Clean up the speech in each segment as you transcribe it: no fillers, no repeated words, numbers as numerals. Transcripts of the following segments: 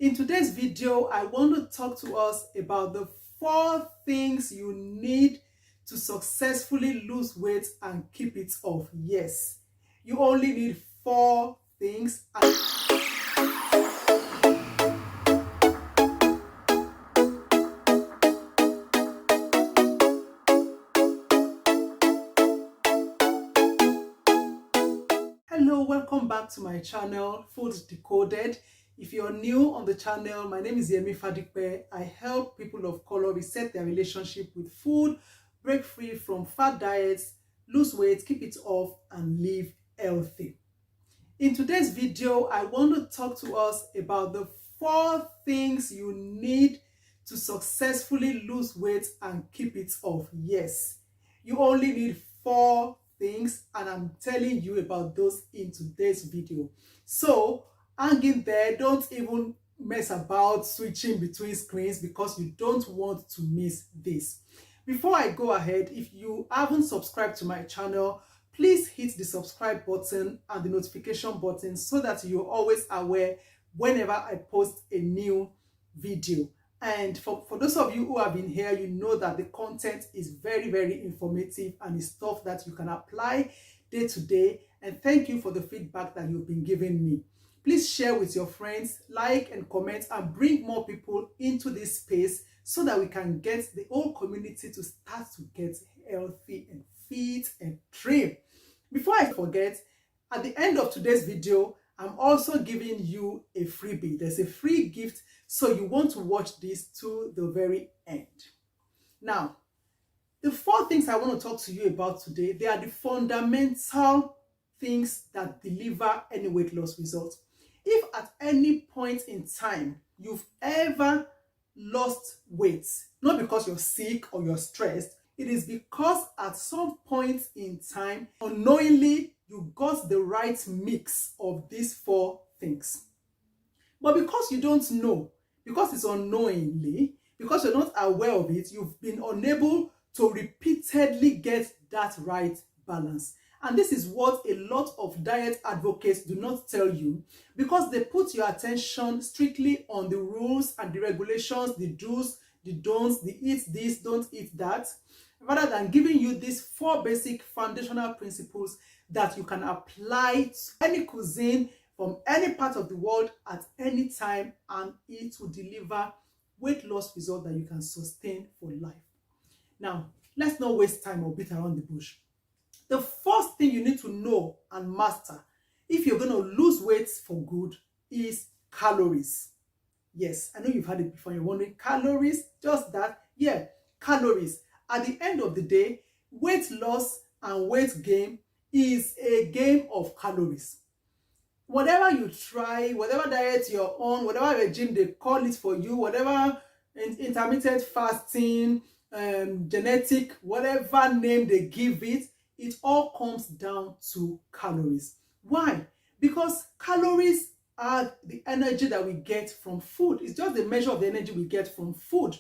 In today's video, I want to talk to us about the 4 things you need to successfully lose weight and keep it off. Yes, you only need 4 things. Hello, welcome back to my channel, Food Decoded. If you're new on the channel, my name is Yemi Fadikpe. I help people of color reset their relationship with food, break free from fat diets, lose weight, keep it off, and live healthy. In today's video, I want to talk to us about the 4 things you need to successfully lose weight and keep it off. Yes, you only need 4 things, and I'm telling you about those in today's video. So hang in there, don't even mess about switching between screens because you don't want to miss this. Before I go ahead, if you haven't subscribed to my channel, please hit the subscribe button and the notification button so that you're always aware whenever I post a new video. And for those of you who have been here, you know that the content is very, very informative and is stuff that you can apply day to day. And thank you for the feedback that you've been giving me. Please share with your friends, like and comment, and bring more people into this space so that we can get the whole community to start to get healthy and fit and trim. Before I forget, at the end of today's video, I'm also giving you a freebie. There's a free gift, so you want to watch this to the very end. Now, the 4 things I want to talk to you about today, they are the fundamental things that deliver any weight loss result. If at any point in time you've ever lost weight, not because you're sick or you're stressed, it is because at some point in time, unknowingly, you got the right mix of these 4 things. But because you don't know, because it's unknowingly, because you're not aware of it, you've been unable to repeatedly get that right balance. And this is what a lot of diet advocates do not tell you, because they put your attention strictly on the rules and the regulations, the do's, the don'ts, the eat this, don't eat that, rather than giving you these 4 basic foundational principles that you can apply to any cuisine from any part of the world at any time, and it will deliver weight loss results that you can sustain for life. Now, let's not waste time or beat around the bush. The first thing you need to know and master if you're going to lose weight for good is calories. Yes, I know you've heard it before. You're wondering, calories? Just that? Yeah, calories. At the end of the day, weight loss and weight gain is a game of calories. Whatever you try, whatever diet you're on, whatever regime they call it for you, whatever intermittent fasting, genetic, whatever name they give it, it all comes down to calories. Why? Because calories are the energy that we get from food. It's just the measure of the energy we get from food.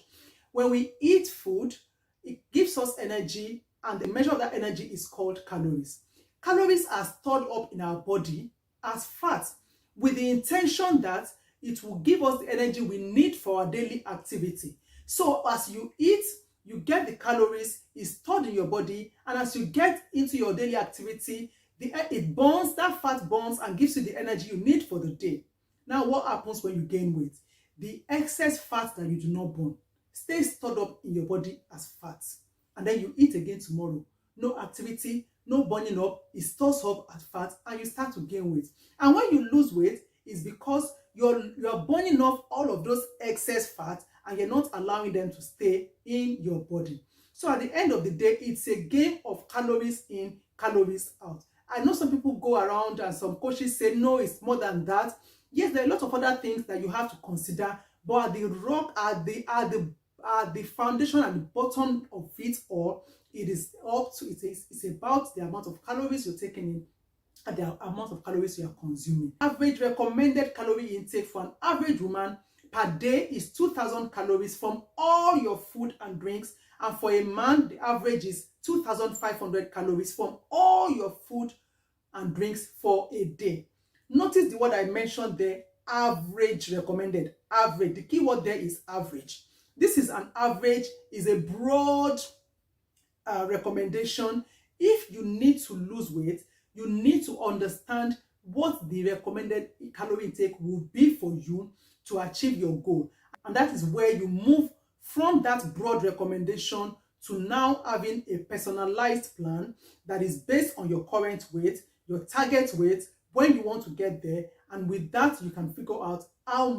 When we eat food, it gives us energy, and the measure of that energy is called calories. Calories are stored up in our body as fat with the intention that it will give us the energy we need for our daily activity. So as you eat, you get the calories, it's stored in your body, and as you get into your daily activity, it burns, that fat burns and gives you the energy you need for the day. Now, what happens when you gain weight? The excess fat that you do not burn stays stored up in your body as fat, and then you eat again tomorrow. No activity, no burning up, it stores up as fat, and you start to gain weight. And when you lose weight, it's because you're burning off all of those excess fat, and you're not allowing them to stay in your body. So at the end of the day, it's a game of calories in, calories out. I know some people go around and some coaches say, no, it's more than that. Yes, there are a lot of other things that you have to consider, but at the foundation and the bottom of it all, it is up to it's about the amount of calories you're taking in and the amount of calories you are consuming. Average recommended calorie intake for an average woman per day is 2,000 calories from all your food and drinks, and for a man, the average is 2,500 calories from all your food and drinks for a day. Notice the word I mentioned there, average recommended. Average. The key word there is average. This is an average, is a broad recommendation. If you need to lose weight, you need to understand what the recommended calorie intake will be for you to achieve your goal. And that is where you move from that broad recommendation to now having a personalized plan that is based on your current weight, your target weight, when you want to get there, and with that you can figure out how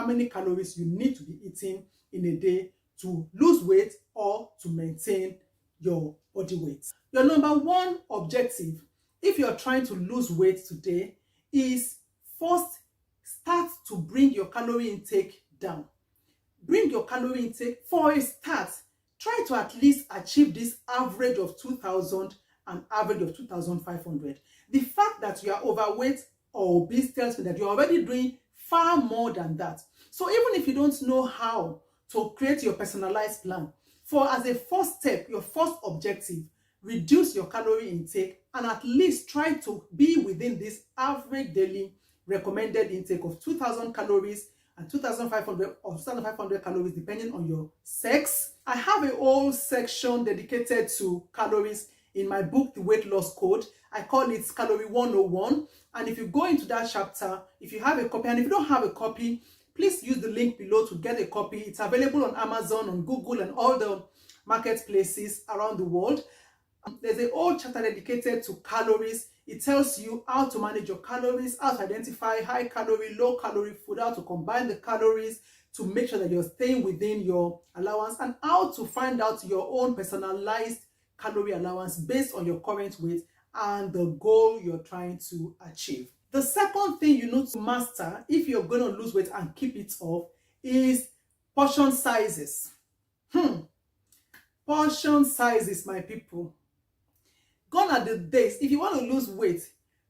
many calories you need to be eating in a day to lose weight or to maintain your body weight. Your number one objective, if you're trying to lose weight today, is first start to bring your calorie intake down. Bring your calorie intake for a start. Try to at least achieve this average of 2,000 and average of 2,500. The fact that you are overweight or obese tells me that you're already doing far more than that. So even if you don't know how to create your personalized plan, for as a first step, your first objective, reduce your calorie intake and at least try to be within this average daily recommended intake of 2,000 calories and 2,500 or 2,500 calories depending on your sex. I have a whole section dedicated to calories in my book, The Weight Loss Code. I call it Calorie 101. And if you go into that chapter, if you have a copy, and if you don't have a copy, please use the link below to get a copy. It's available on Amazon, on Google, and all the marketplaces around the world. There's a whole chapter dedicated to calories. It tells you how to manage your calories, how to identify high calorie, low calorie food, how to combine the calories to make sure that you're staying within your allowance, and how to find out your own personalized calorie allowance based on your current weight and the goal you're trying to achieve. The second thing you need to master if you're going to lose weight and keep it off is portion sizes. Portion sizes, my people. Gone are the days, if you want to lose weight,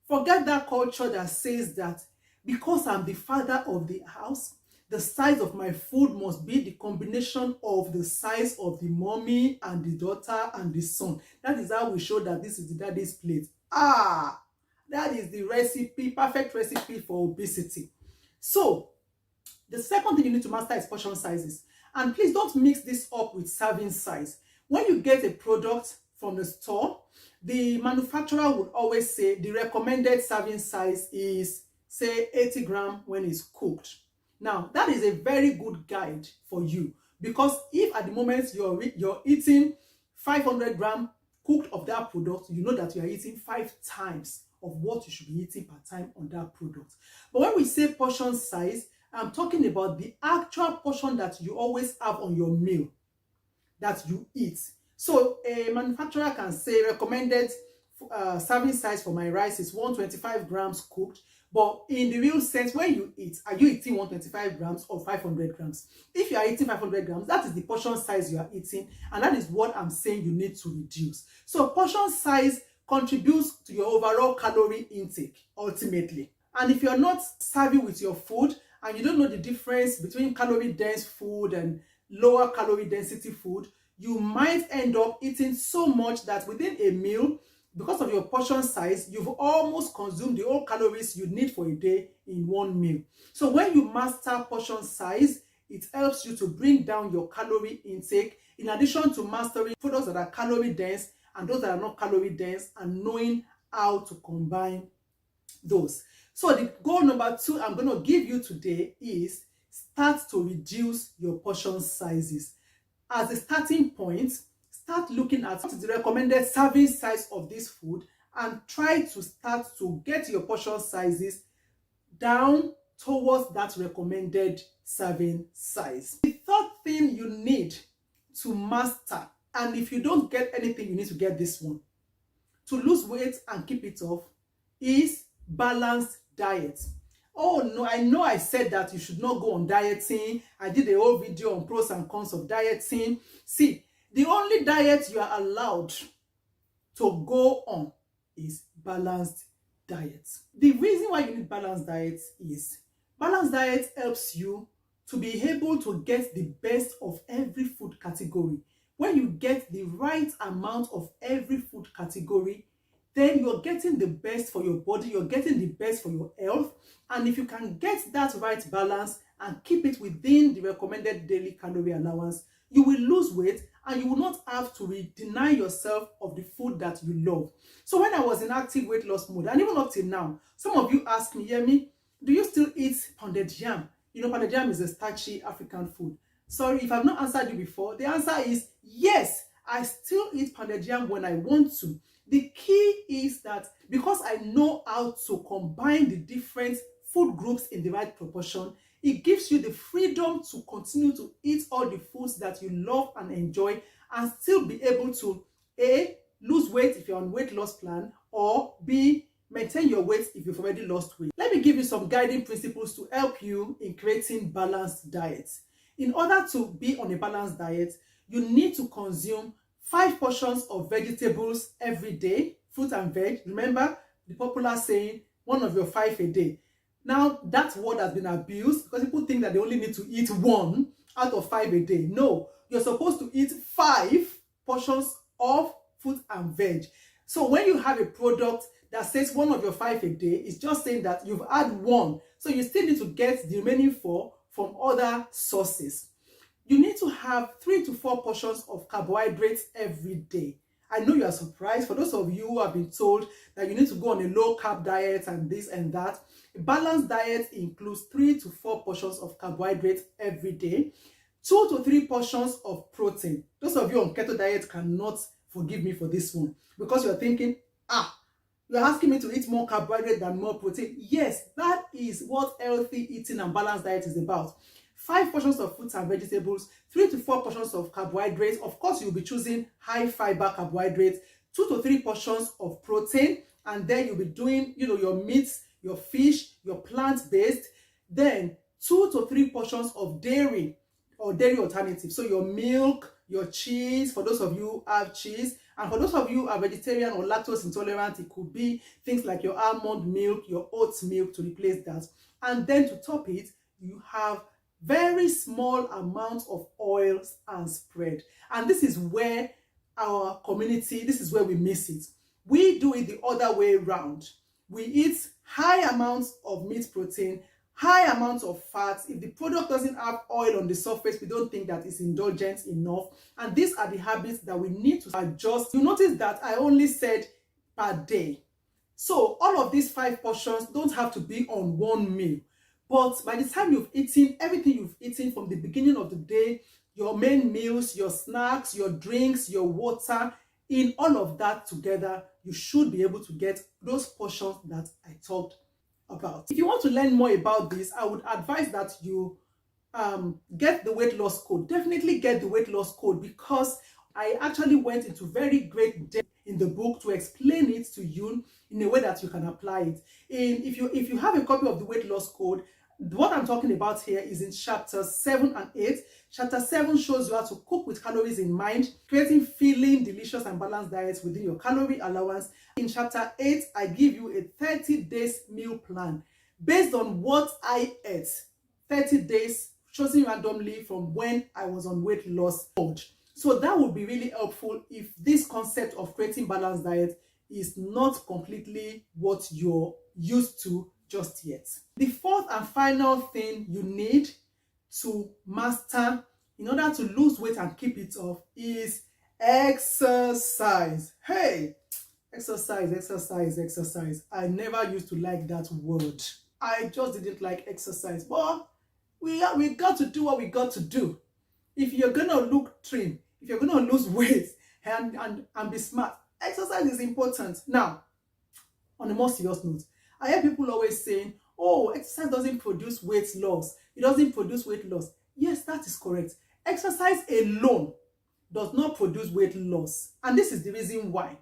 forget that culture that says that because I'm the father of the house, the size of my food must be the combination of the size of the mommy and the daughter and the son. That is how we show that this is the daddy's plate. That is the recipe, perfect recipe for obesity. So, the second thing you need to master is portion sizes. And please don't mix this up with serving size. When you get a product from the store, the manufacturer would always say the recommended serving size is, say, 80 grams when it's cooked. Now, that is a very good guide for you, because if at the moment you're eating 500 grams cooked of that product, you know that you are eating 5 times of what you should be eating per time on that product. But when we say portion size, I'm talking about the actual portion that you always have on your meal that you eat. So a manufacturer can say recommended serving size for my rice is 125 grams cooked, but in the real sense, when you eat, are you eating 125 grams or 500 grams? If you are eating 500 grams, that is the portion size you are eating, and that is what I'm saying you need to reduce. So portion size contributes to your overall calorie intake ultimately. And if you're not savvy with your food and you don't know the difference between calorie dense food and lower calorie density food, you might end up eating so much that within a meal, because of your portion size, you've almost consumed the whole calories you need for a day in one meal. So when you master portion size, it helps you to bring down your calorie intake, in addition to mastering products that are calorie dense and those that are not calorie dense, and knowing how to combine those. So the goal number 2 I'm going to give you today is start to reduce your portion sizes. As a starting point, start looking at what is the recommended serving size of this food and try to start to get your portion sizes down towards that recommended serving size. The third thing you need to master, and if you don't get anything, you need to get this one, to lose weight and keep it off, is balanced diet. Oh no, I know I said that you should not go on dieting. I did a whole video on pros and cons of dieting. See, the only diet you are allowed to go on is balanced diet. The reason why you need balanced diet is balanced diet helps you to be able to get the best of every food category. When you get the right amount of every food category, then you're getting the best for your body, you're getting the best for your health. And if you can get that right balance and keep it within the recommended daily calorie allowance, you will lose weight and you will not have to deny yourself of the food that you love. So when I was in active weight loss mode, and even up till now, some of you ask me, Yemi, do you still eat pounded yam? You know, pounded yam is a starchy African food. Sorry if I've not answered you before. The answer is yes, I still eat pounded yam when I want to. The key is that because I know how to combine the different food groups in the right proportion, it gives you the freedom to continue to eat all the foods that you love and enjoy and still be able to A, lose weight if you're on weight loss plan, or B, maintain your weight if you've already lost weight. Let me give you some guiding principles to help you in creating balanced diets. In order to be on a balanced diet, you need to consume 5 portions of vegetables every day, fruit and veg. Remember the popular saying, one of your 5 a day. Now, that word has been abused because people think that they only need to eat 1 out of 5 a day. No, you're supposed to eat 5 portions of fruit and veg. So when you have a product that says 1 of your 5 a day, it's just saying that you've had 1. So you still need to get the remaining 4 from other sources. You need to have 3 to 4 portions of carbohydrates every day. I know you are surprised. For those of you who have been told that you need to go on a low carb diet and this and that, a balanced diet includes 3 to 4 portions of carbohydrates every day, 2 to 3 portions of protein. Those of you on keto diet cannot forgive me for this one because you're thinking, you're asking me to eat more carbohydrate than more protein. Yes, that is what healthy eating and balanced diet is about. 5 portions of fruits and vegetables, 3 to 4 portions of carbohydrates. Of course, you'll be choosing high fiber carbohydrates, 2 to 3 portions of protein, and then you'll be doing, your meats, your fish, your plant-based, then 2 to 3 portions of dairy or dairy alternatives. So your milk, your cheese, for those of you who have cheese, and for those of you who are vegetarian or lactose intolerant, it could be things like your almond milk, your oat milk to replace that. And then to top it, you have very small amounts of oils and spread. And this is where our community, this is where we miss it. We do it the other way around. We eat high amounts of meat protein, high amounts of fats. If the product doesn't have oil on the surface, we don't think that it's indulgent enough. And these are the habits that we need to adjust. You notice that I only said per day. So all of these 5 portions don't have to be on one meal. But by the time you've eaten everything you've eaten from the beginning of the day, your main meals, your snacks, your drinks, your water, in all of that together, you should be able to get those portions that I talked about. If you want to learn more about this, I would advise that you get the weight loss code. Definitely get the weight loss code because I actually went into very great depth in the book to explain it to you in a way that you can apply it. If you have a copy of the weight loss code, what I'm talking about here is in chapters 7 and 8. Chapter 7 shows you how to cook with calories in mind, creating filling, delicious and balanced diets within your calorie allowance. In chapter 8, I give you a 30 days meal plan based on what I ate. 30 days chosen randomly from when I was on weight loss mode. So that would be really helpful if this concept of creating balanced diet is not completely what you're used to just yet. The fourth and final thing you need to master in order to lose weight and keep it off is exercise. Hey, exercise. I never used to like that word. I just didn't like exercise. But we got to do what we got to do. If you're gonna look trim, if you're gonna lose weight and be smart, exercise is important. Now, on a more serious note, I hear people always saying, oh, exercise doesn't produce weight loss. It doesn't produce weight loss. Yes, that is correct. Exercise alone does not produce weight loss. And this is the reason why.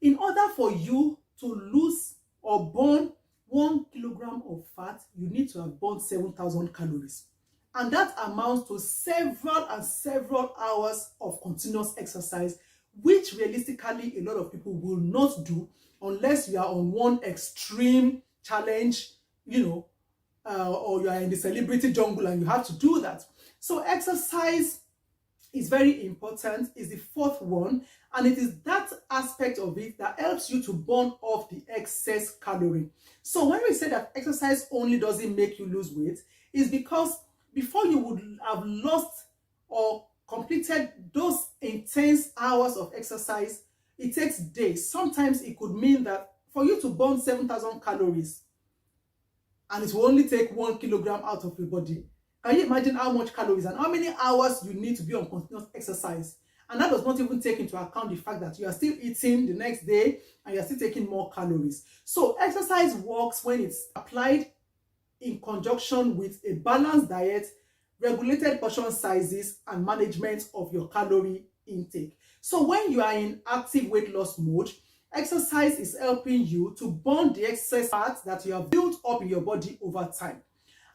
In order for you to lose or burn 1 kilogram of fat, you need to have burned 7,000 calories. And that amounts to several hours of continuous exercise, which realistically a lot of people will not do unless you are on one extreme challenge, or you are in the celebrity jungle and you have to do that. So exercise is very important, is the fourth one, and it is that aspect of it that helps you to burn off the excess calorie. So when we say that exercise only doesn't make you lose weight, is because before you would have lost or completed those intense hours of exercise, it takes days. Sometimes it could mean that for you to burn 7,000 calories, and it will only take 1 kilogram out of your body. Can you imagine how much calories and how many hours you need to be on continuous exercise? And that does not even take into account the fact that you are still eating the next day and you are still taking more calories. So exercise works when it's applied in conjunction with a balanced diet, regulated portion sizes, and management of your calorie intake. So when you are in active weight loss mode, exercise is helping you to burn the excess fat that you have built up in your body over time.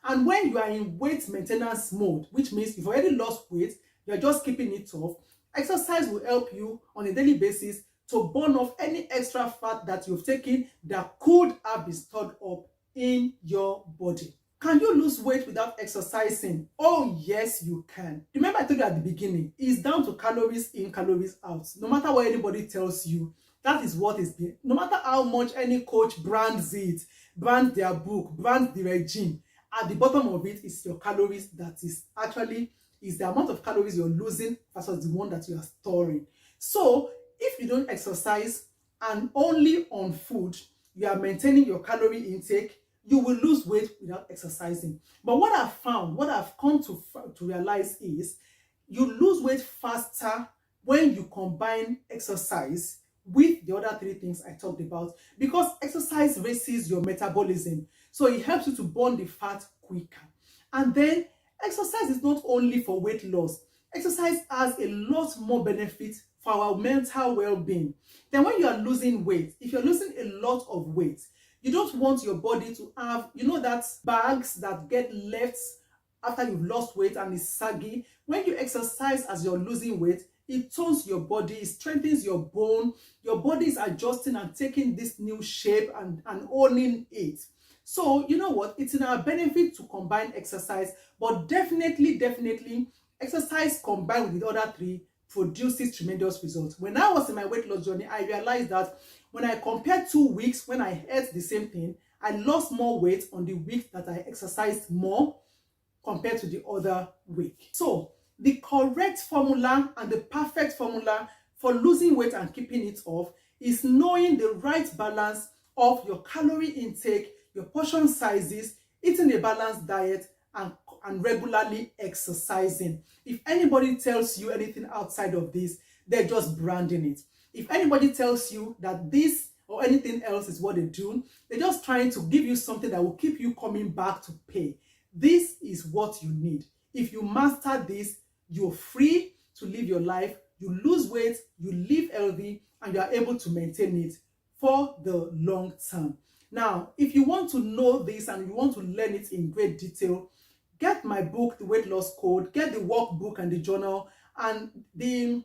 And when you are in weight maintenance mode, which means you've already lost weight, you're just keeping it off, exercise will help you on a daily basis to burn off any extra fat that you've taken that could have been stored up in your body. Can you lose weight without exercising? Oh, yes, you can. Remember I told you at the beginning, it's down to calories in, calories out. No matter what anybody tells you, that is what is being. No matter how much any coach brands it, brands their book, brands the regime, at the bottom of it is your calories. That is actually is the amount of calories you're losing versus the one that you are storing. So if you don't exercise and only on food, you are maintaining your calorie intake, you will lose weight without exercising. But what I've found, what I've come to realize is you lose weight faster when you combine exercise with the other three things I talked about, because exercise raises your metabolism. So it helps you to burn the fat quicker. And then exercise is not only for weight loss. Exercise has a lot more benefits for our mental well-being. Then when you are losing weight, if you're losing a lot of weight, you don't want your body to have, that bags that get left after you've lost weight and is saggy. When you exercise as you're losing weight, it tones your body, it strengthens your bone, your body is adjusting and taking this new shape and owning it. So you know what, it's in our benefit to combine exercise, but definitely exercise combined with the other three produces tremendous results. When I was in my weight loss journey, I realized that when I compared 2 weeks when I ate the same thing, I lost more weight on the week that I exercised more compared to the other week. So the correct formula and the perfect formula for losing weight and keeping it off is knowing the right balance of your calorie intake, your portion sizes, eating a balanced diet, and regularly exercising. If anybody tells you anything outside of this, they're just branding it. If anybody tells you that this or anything else is what they do, they're just trying to give you something that will keep you coming back to pay. This is what you need. If you master this, you're free to live your life, you lose weight, you live healthy, and you are able to maintain it for the long term. Now, if you want to know this and you want to learn it in great detail, get my book, The Weight Loss Code, get the workbook and the journal, and the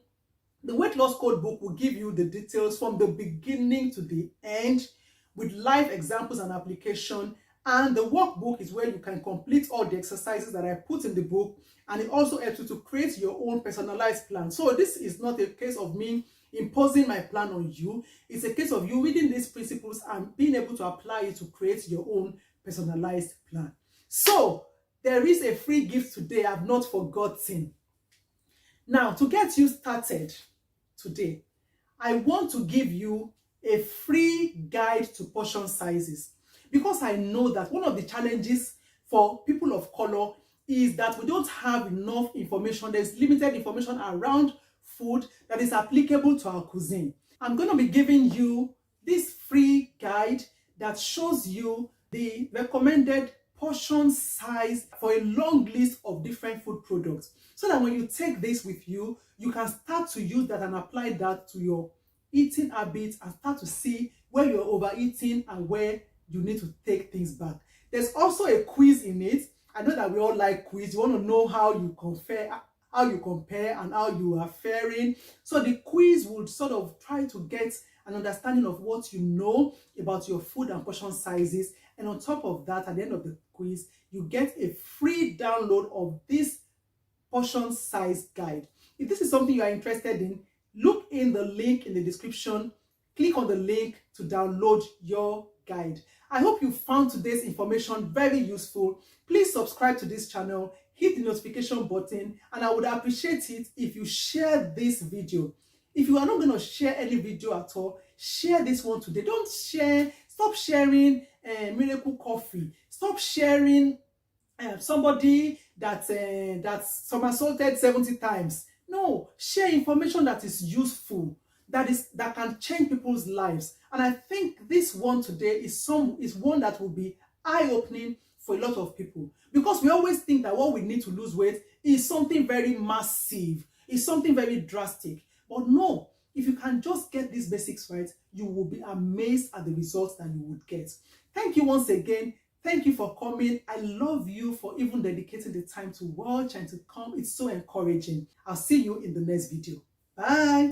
Weight Loss Code book will give you the details from the beginning to the end with live examples and application. And the workbook is where you can complete all the exercises that I put in the book, and it also helps you to create your own personalized plan. So this is not a case of me imposing my plan on you. It's a case of you reading these principles and being able to apply it to create your own personalized plan. So there is a free gift today I've not forgotten. Now, to get you started today, I want to give you a free guide to portion sizes, because I know that one of the challenges for people of color is that we don't have enough information. There's limited information around food that is applicable to our cuisine. I'm going to be giving you this free guide that shows you the recommended portion size for a long list of different food products, so that when you take this with you, you can start to use that and apply that to your eating habits and start to see where you're overeating and where you need to take things back. There's also a quiz in it. I know that we all like quiz. You want to know how you compare and how you are faring. So the quiz would sort of try to get an understanding of what you know about your food and portion sizes. And on top of that, at the end of the quiz, you get a free download of this portion size guide. If this is something you are interested in, look in the link in the description. Click on the link to download your guide. I hope you found today's information very useful. Please subscribe to this channel, hit the notification button, and I would appreciate it if you share this video. If you are not going to share any video at all, share this one today. Don't share, stop sharing miracle coffee. Stop sharing somebody that's somersaulted 70 times. No, share information that is useful, that can change people's lives. And I think this one today is one that will be eye-opening for a lot of people, because we always think that what we need to lose weight is something very massive, is something very drastic. But no, if you can just get these basics right, you will be amazed at the results that you would get. Thank you once again. Thank you for coming. I love you for even dedicating the time to watch and to come. It's so encouraging. I'll see you in the next video. Bye.